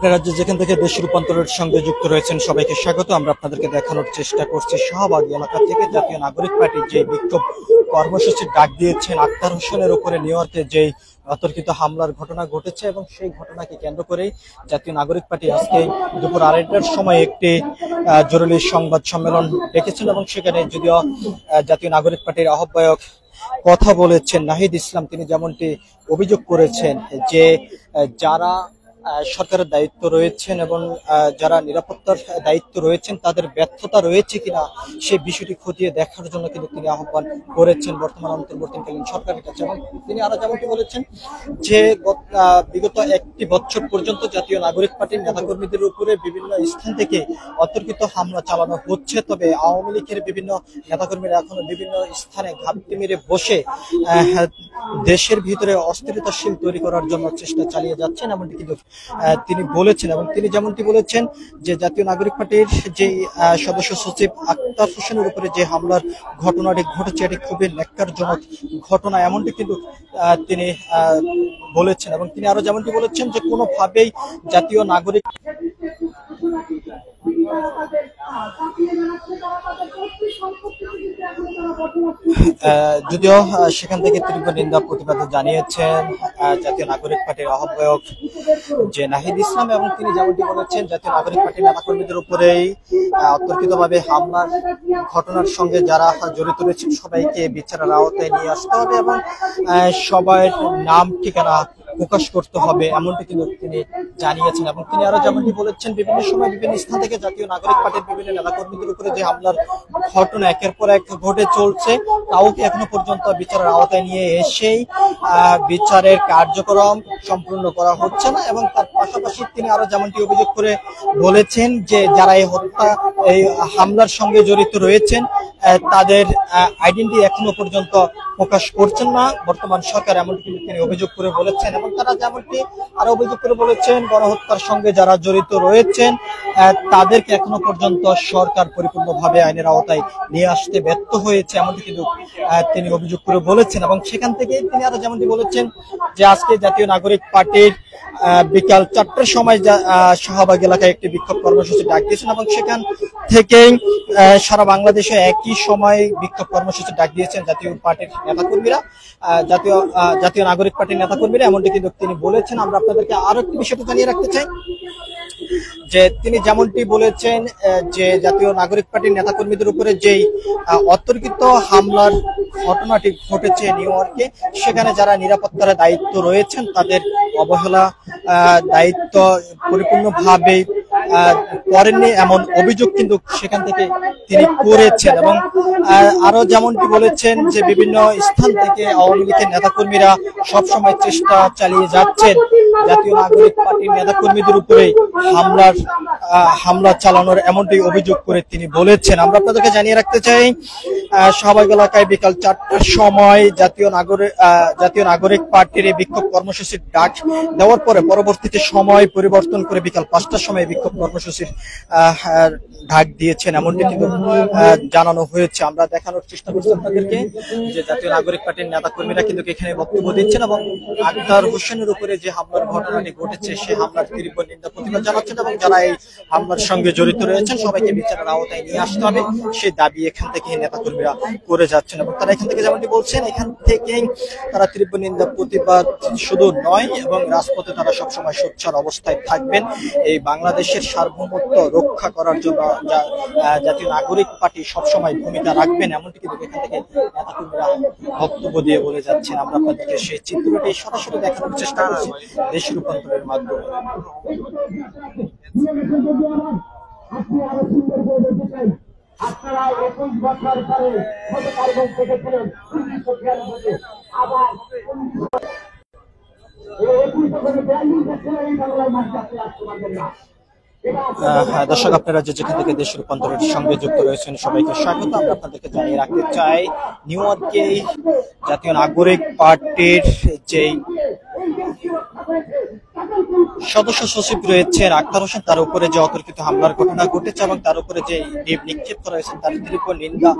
আপনারা যেখান থেকে দেশ রূপান্তরের সঙ্গে যুক্ত রয়েছেন সবাইকে স্বাগত। আমরা আপনাদেরকে দেখানোর চেষ্টা করছি শাহবাগ এলাকা থেকে জাতীয় নাগরিক পার্টির যে বিক্ষোভ কর্মসূচির ডাক দিয়েছেন আক্তার হোসেনের উপরে নিউ ইয়র্কে যে অতর্কিত হামলার ঘটনা ঘটেছে এবং সেই ঘটনাকে কেন্দ্র করেই জাতীয় নাগরিক পার্টি আজকে দুপুর 2:30টার সময় একটি জরুরি সংবাদ সম্মেলন ডেকেছেন এবং সেখানে যদিও জাতীয় নাগরিক পার্টির আহ্বায়ক কথা বলেছেন নাহিদ ইসলাম, তিনি যেমনটি অভিযোগ করেছেন যে যারা সরকারের দায়িত্ব রয়েছেন এবং যারা নিরাপত্তার দায়িত্ব রয়েছেন তাদের ব্যর্থতা রয়েছে কিনা সেই বিষয়টি খতিয়ে দেখার জন্য কিন্তু তিনি আহ্বান করেছেন বর্তমান অন্তর্বর্তীকালীন সরকারের কাছে। এবং তিনি আরো যেমনটি বলেছেন যে বিগত 1 বছর পর্যন্ত জাতীয় নাগরিক পার্টির নেতাকর্মীদের উপরে বিভিন্ন স্থান থেকে অতর্কিত হামলা চালানো হচ্ছে, তবে আওয়ামী লীগের বিভিন্ন নেতাকর্মীরা এখনো বিভিন্ন স্থানে ঘাপটি মেরে বসে দেশের ভিতরে অস্থিরতাশীল তৈরি করার জন্য চেষ্টা চালিয়ে যাচ্ছেন এমনটি কিন্তু তিনি বলেছেন। এবং তিনি যেমনটি বলেছেন যে জাতীয় নাগরিক পার্টির যে সদস্য সচিব আক্তার হোসেনের উপরে যে হামলার ঘটনাটি ঘটেছে এটি খুবই ন্যাক্কারজনক ঘটনা এমনটি কিন্তু তিনি বলেছেন। এবং তিনি আরো যেমনটি বলেছেন যে কোনোভাবেই জাতীয় নাগরিক যদিও সেখান থেকে তীব্র নিন্দা প্রতিবাদ জানিয়েছেন জাতীয় নাগরিক পার্টির আহ্বায়ক যে নাহিদ ইসলাম। এবং তিনি যেমনটি বলেছেন জাতীয় নাগরিক পার্টির নেতাকর্মীদের উপরেই অতর্কিতভাবে হামলার ঘটনার সঙ্গে যারা জড়িত রয়েছেন সবাইকে বিচারের আওতায় নিয়ে আসতে হবে এবং সবার নাম ঠিকানা প্রকাশ করতে হবে এমনটি কিন্তু তিনি জানিয়েছেন। এবং তিনি আরো যেমনটি বলেছেন বিভিন্ন সময় বিভিন্ন স্থান থেকে জাতীয় নাগরিক পার্টির বিভিন্ন নেতাকর্মীদের উপরে যে হামলার ঘটনা একের পর এক ঘটে চলছে কাউকে এখনো পর্যন্ত বিচারের আওতায় নিয়ে এসেই বিচারের কার্যক্রম সম্পূর্ণ করা হচ্ছে না। এবং তার পাশাপাশি তিনি আরো যেমনটি অভিযোগ করে বলেছেন যে যারা এই হামলার সঙ্গে জড়িত রয়েছেন তাদের আইডেন্টি এখনো পর্যন্ত প্রকাশ করছেন না বর্তমান সরকার এমনটি কিন্তু তিনি অভিযোগ করে বলেছেন। এবং তারা যেমনটি আরো অভিযোগ করে বলেছেন গণহত্যার সঙ্গে যারা জড়িত রয়েছেন তাদেরকে এখনো পর্যন্ত সরকার পরিপূর্ণভাবে আইনের আওতায় নিয়ে আসতে ব্যর্থ হয়েছে এমনটি কিন্তু তিনি অভিযোগ করে বলেছেন। এবং সেখান থেকে তিনি আরো যেমনটি বলেছেন যে আজকে জাতীয় নাগরিক পার্টির বিকাল 4টার সময় শাহবাগ এলাকায় একটি বিক্ষোভ কর্মসূচি ডাক দিয়েছেন এবং সেখান থেকেই সারা বাংলাদেশে একই সময় বিক্ষোভ কর্মসূচি ডাক দিয়েছেন জাতীয় পার্টির নেতাকর্মীরা জাতীয় নাগরিক পার্টির নেতাকর্মীরা এমনটি কিন্তু তিনি বলেছেন। আমরা আপনাদেরকে আরো একটি বিষয়টা জানিয়ে রাখতে চাই যে তিনি যেমনটি বলেছেন যে জাতীয় নাগরিক পার্টির নেতাকর্মীদের উপরে যেই অতর্কিত হামলার ঘটনাটি ঘটেছে নিউ ইয়র্কে সেখানে যারা নিরাপত্তার দায়িত্ব রয়েছেন তাদের অবহেলা দায়িত্ব পরিপূর্ণভাবে করেননি এমন অভিযোগ কিন্তু সেখান থেকে তিনি করেছেন। এবং আরো যেমনটি বলেছেন যে বিভিন্ন স্থান থেকে আওয়ামী লীগের নেতাকর্মীরা সবসময় চেষ্টা চালিয়ে যাচ্ছেন জাতীয় নাগরিক পার্টির নেতাকর্মীদের উপরে হামলা চালানোর এমনটি অভিযোগ করে তিনি বলেছেন। আমরা আপনাদেরকে জানিয়ে রাখতে চাই শাহবাগ এলাকায় বিকাল 4টার সময় জাতীয় নাগরিক পার্টির এই বিক্ষোভ কর্মসূচির ডাক দেওয়ার পরে পরবর্তীতে সময় পরিবর্তন করে বিকাল 5টার সময় বিক্ষোভ কর্মসূচির ডাক দিয়েছেন এমনটি কিন্তু জানানো হয়েছে। আমরা দেখানোর চেষ্টা করছি আপনাদেরকে যে জাতীয় নাগরিক পার্টির নেতাকর্মীরা কিন্তু এখানে বক্তব্য দিচ্ছেন এবং আক্তার হোসেনের উপরে যে হামলার ঘটনাটি ঘটেছে সেই হামলার তীব্র নিন্দা প্রতিবাদ জানাচ্ছেন এবং যারা এই হামলার সঙ্গে জড়িত রয়েছেন সবাইকে বিচারের আওতায় নিয়ে আসতে হবে সেই দাবি এখান থেকে নেতাকর্মীরা করে যাচ্ছেন। এবং তারা এখান থেকে যেমনটি বলছেন এখান থেকেই তারা তীব্র নিন্দা প্রতিবাদ শুধু নয় এবং রাজপথে তারা সবসময় সোচ্চার অবস্থায় থাকবেন এই বাংলাদেশের সার্বভৌমত্ব রক্ষা করার জন্য জাতীয় নাগরিক পার্টি সবসময় ভূমিকা রাখবেন এমনটি কিন্তু এখান থেকে নেতাকর্মীরা বক্তব্য দিয়ে বলে যাচ্ছেন। আমরা আপনাদেরকে সেই চিত্রটি সরাসরি দেখানোর চেষ্টা করছি দেশ রূপান্তরের মাধ্যমে। আপনারা 21 বছর পরে হত্যাকারীদের দেখেছিলেন 1992 আবার 19 দর্শক আপনারা যেখান থেকে দেশ রূপান্তরের সঙ্গে যুক্ত রয়েছেন সবাইকে স্বাগত। আমরা আপনাদেরকে জানিয়ে রাখতে চাই নিউ ইয়র্কে জাতীয় নাগরিক পার্টির যেই সদস্য সচিব রয়েছেন আক্তার হোসেন, তার উপরে যে অতর্কিত হামলার ঘটনা ঘটেছে এবং তার উপরে যে ডিপ নিক্ষেপ করা হয়েছে তার তীব্র নিন্দা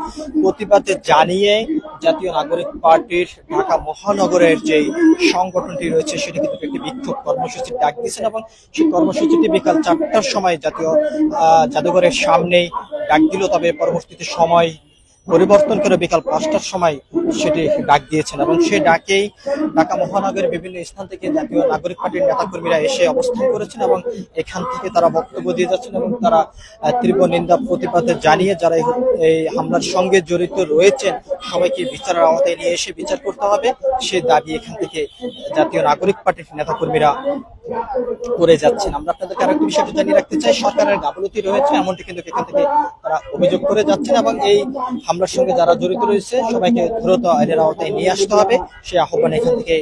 প্রতিবাদ জানিয়ে জাতীয় নাগরিক পার্টির ঢাকা মহানগরের যে সংগঠনটি রয়েছে সেটি কিন্তু একটি বিক্ষোভ কর্মসূচির ডাক দিয়েছেন এবং সেই কর্মসূচিটি বিকাল 4টার সময় জাতীয় জাদুঘরের সামনেই ডাক দিল, তবে পরবর্তীতে সময় পরিবর্তন করে বিকাল 5টার সময় সেটি ডাক দিয়েছেন এবং সেই ডাকেই ঢাকা মহানগরের বিভিন্ন স্থান থেকে জাতীয় নাগরিক পার্টির নেতাকর্মীরা এসে অবস্থান করেছেন এবং এখান থেকে তারা বক্তব্য দিয়ে যাচ্ছেন এবং তারা তীব্র নিন্দা প্রতিবাদ জানিয়ে যারা এই হামলার সঙ্গে জড়িত রয়েছেন সবাইকে বিচারের আওতায় নিয়ে এসে বিচার করতে হবে সে দাবি এখান থেকে জাতীয় নাগরিক পার্টির নেতাকর্মীরা করে যাচ্ছেন। আমরা আপনাদেরকে আরেকটি বিষয়টা জানিয়ে রাখতে চাই, সরকারের গাফিলতি রয়েছে এমনটি কিন্তু এখান থেকে তারা অভিযোগ করে যাচ্ছেন এবং এই হামলার সঙ্গে যারা জড়িত রয়েছে সবাইকে দ্রুত আইনের আওতায় নিয়ে আসতে হবে সেই আহ্বান এখান থেকে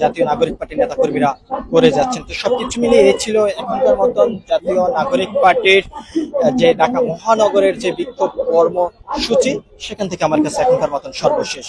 জাতীয় নাগরিক পার্টির নেতাকর্মীরা করে যাচ্ছেন। তো সবকিছু মিলিয়ে এই ছিল এখনকার মতন জাতীয় নাগরিক পার্টির যে ঢাকা মহানগরের যে বিক্ষোভ কর্মসূচি সেখান থেকে আমার কাছে এখনকার মতন সর্বশেষ।